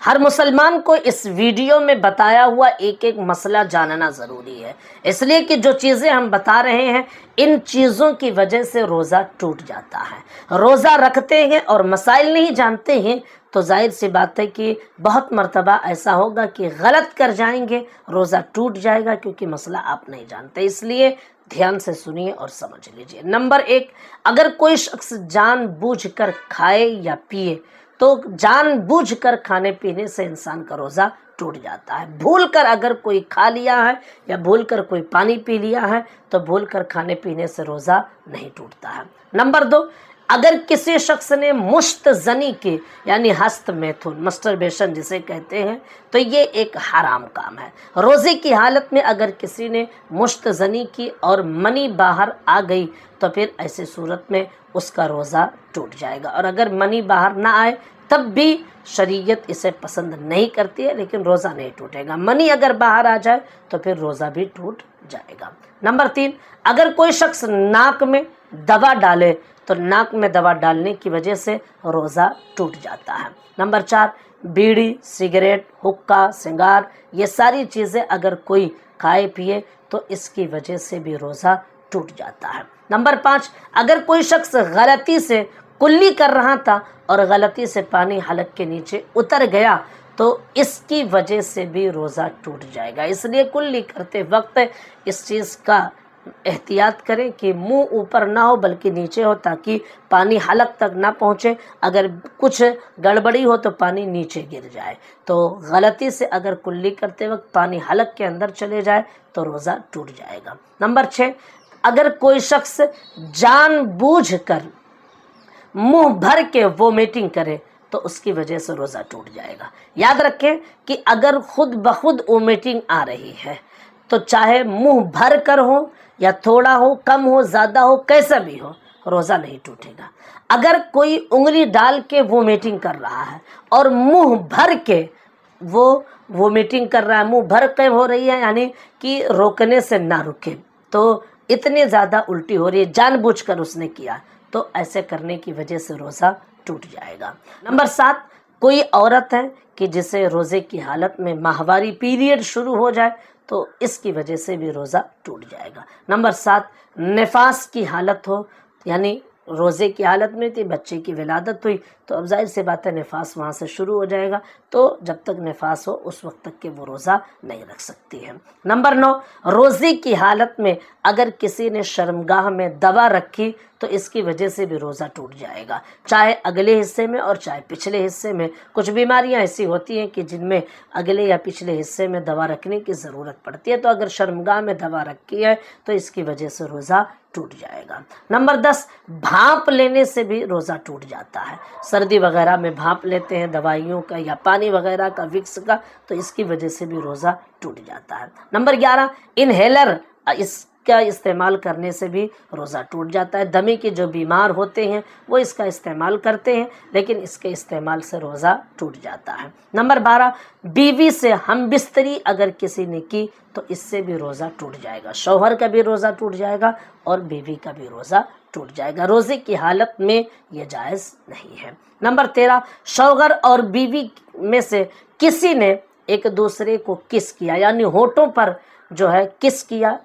ہر مسلمان کو اس ویڈیو میں بتایا ہوا ایک ایک مسئلہ جاننا ضروری ہے، اس لیے کہ جو چیزیں ہم بتا رہے ہیں ان چیزوں کی وجہ سے روزہ ٹوٹ جاتا ہے۔ روزہ رکھتے ہیں اور مسائل نہیں جانتے ہیں تو ظاہر سی بات ہے کہ بہت مرتبہ ایسا ہوگا کہ غلط کر جائیں گے، روزہ ٹوٹ جائے گا کیونکہ مسئلہ آپ نہیں جانتے۔ اس لیے دھیان سے سنیے اور سمجھ لیجئے۔ نمبر 1، اگر کوئی شخص جان بوجھ کر کھائے یا پیے تو جان بوجھ کر کھانے پینے سے انسان کا روزہ ٹوٹ جاتا ہے۔ بھول کر اگر کوئی کھا لیا ہے یا بھول کر کوئی پانی پی لیا ہے تو بھول کر کھانے پینے سے روزہ نہیں ٹوٹتا ہے۔ نمبر 2، اگر کسی شخص نے مشت زنی کی یعنی ہست میتھن مسٹربیشن جسے کہتے ہیں تو یہ ایک حرام کام ہے۔ روزے کی حالت میں اگر کسی نے مشت زنی کی اور منی باہر آ گئی تو پھر ایسی صورت میں اس کا روزہ ٹوٹ جائے گا، اور اگر منی باہر نہ آئے تب بھی شریعت اسے پسند نہیں کرتی ہے لیکن روزہ نہیں ٹوٹے گا۔ منی اگر باہر آ جائے تو پھر روزہ بھی ٹوٹ جائے گا۔ نمبر 3، اگر کوئی شخص ناک میں دوا ڈالے تو ناک میں دوا ڈالنے کی وجہ سے روزہ ٹوٹ جاتا ہے۔ نمبر 4، بیڑی، سگریٹ، حقہ، سنگار یہ ساری چیزیں اگر کوئی کھائے پیے تو اس کی وجہ سے بھی روزہ ٹوٹ جاتا ہے۔ نمبر 5، اگر کوئی شخص غلطی سے کلی کر رہا تھا اور غلطی سے پانی حلق کے نیچے اتر گیا تو اس کی وجہ سے بھی روزہ ٹوٹ جائے گا۔ اس لیے کلی کرتے وقت اس چیز کا احتیاط کریں کہ منہ اوپر نہ ہو بلکہ نیچے ہو تاکہ پانی حلق تک نہ پہنچے، اگر کچھ گڑبڑی ہو تو پانی نیچے گر جائے۔ تو غلطی سے اگر کلی کرتے وقت پانی حلق کے اندر چلے جائے تو روزہ ٹوٹ جائے گا۔ نمبر 6، اگر کوئی شخص جان بوجھ کر منہ بھر کے وومیٹنگ کرے تو اس کی وجہ سے روزہ ٹوٹ جائے گا۔ یاد رکھیں کہ اگر خود بخود وومیٹنگ آ رہی ہے تو چاہے منہ بھر کر ہو یا تھوڑا ہو، کم ہو، زیادہ ہو، کیسا بھی ہو، روزہ نہیں ٹوٹے گا۔ اگر کوئی انگلی ڈال کے وومیٹنگ کر رہا ہے اور منہ بھر کے وہ وومیٹنگ کر رہا ہے، منہ بھر کے ہو رہی ہے یعنی کہ روکنے سے نہ رکے، تو اتنے زیادہ الٹی ہو رہی ہے، جان بوجھ کر اس نے کیا، تو ایسے کرنے کی وجہ سے روزہ ٹوٹ جائے گا۔ نمبر 7، کوئی عورت ہے کہ جسے روزے کی حالت میں ماہواری پیریڈ شروع ہو جائے تو اس کی وجہ سے بھی روزہ ٹوٹ جائے گا۔ نمبر 7، نفاس کی حالت ہو یعنی روزے کی حالت میں تھی، بچے کی ولادت ہوئی تو اب ظاہر سی بات ہے نفاس وہاں سے شروع ہو جائے گا، تو جب تک نفاس ہو اس وقت تک کہ وہ روزہ نہیں رکھ سکتی ہے۔ نمبر 9، روزے کی حالت میں اگر کسی نے شرمگاہ میں دوا رکھی تو اس کی وجہ سے بھی روزہ ٹوٹ جائے گا، چاہے اگلے حصے میں اور چاہے پچھلے حصے میں۔ کچھ بیماریاں ایسی ہوتی ہیں کہ جن میں اگلے یا پچھلے حصے میں دوا رکھنے کی ضرورت پڑتی ہے، تو اگر شرمگاہ میں دوا رکھی ہے تو اس کی وجہ سے روزہ ٹوٹ جائے گا۔ نمبر 10، بھانپ لینے سے بھی روزہ ٹوٹ جاتا ہے۔ سردی وغیرہ میں بھانپ لیتے ہیں دوائیوں کا یا پانی وغیرہ کا، وکس کا، تو اس کی وجہ سے بھی روزہ ٹوٹ جاتا ہے۔ نمبر 11، انہیلر، اس کا استعمال کرنے سے بھی روزہ ٹوٹ جاتا ہے۔ دمے کے جو بیمار ہوتے ہیں وہ اس کا استعمال کرتے ہیں لیکن اس کے استعمال سے روزہ ٹوٹ جاتا ہے۔ نمبر 12، بیوی سے ہم بستری اگر کسی نے کی تو اس سے بھی روزہ ٹوٹ جائے گا۔ شوہر کا بھی روزہ ٹوٹ جائے گا اور بیوی کا بھی روزہ ٹوٹ جائے گا۔ روزے کی حالت میں یہ جائز نہیں ہے۔ نمبر 13، شوہر اور بیوی میں سے کسی نے ایک دوسرے کو کس کیا یعنی ہونٹوں پر جو ہے کس کیا،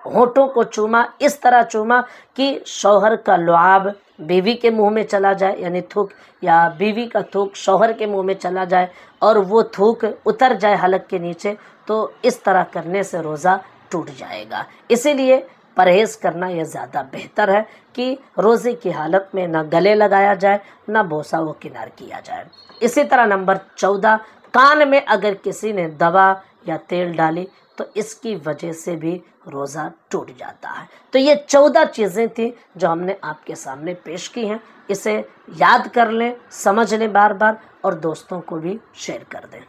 ہونٹوں کو چوما، اس طرح چوما کہ شوہر کا لعاب بیوی کے منہ میں چلا جائے یعنی تھوک، یا بیوی کا تھوک شوہر کے منہ میں چلا جائے اور وہ تھوک اتر جائے حلق کے نیچے، تو اس طرح کرنے سے روزہ ٹوٹ جائے گا۔ اسی لیے پرہیز کرنا یہ زیادہ بہتر ہے کہ روزے کی حالت میں نہ گلے لگایا جائے نہ بوسہ و کنار کیا جائے۔ اسی طرح نمبر 14، کان میں اگر کسی نے دوا یا تیل ڈالی تو اس کی وجہ سے بھی روزہ ٹوٹ جاتا ہے۔ تو یہ 14 چیزیں تھیں جو ہم نے آپ کے سامنے پیش کی ہیں، اسے یاد کر لیں، سمجھ لیں بار بار اور دوستوں کو بھی شیئر کر دیں۔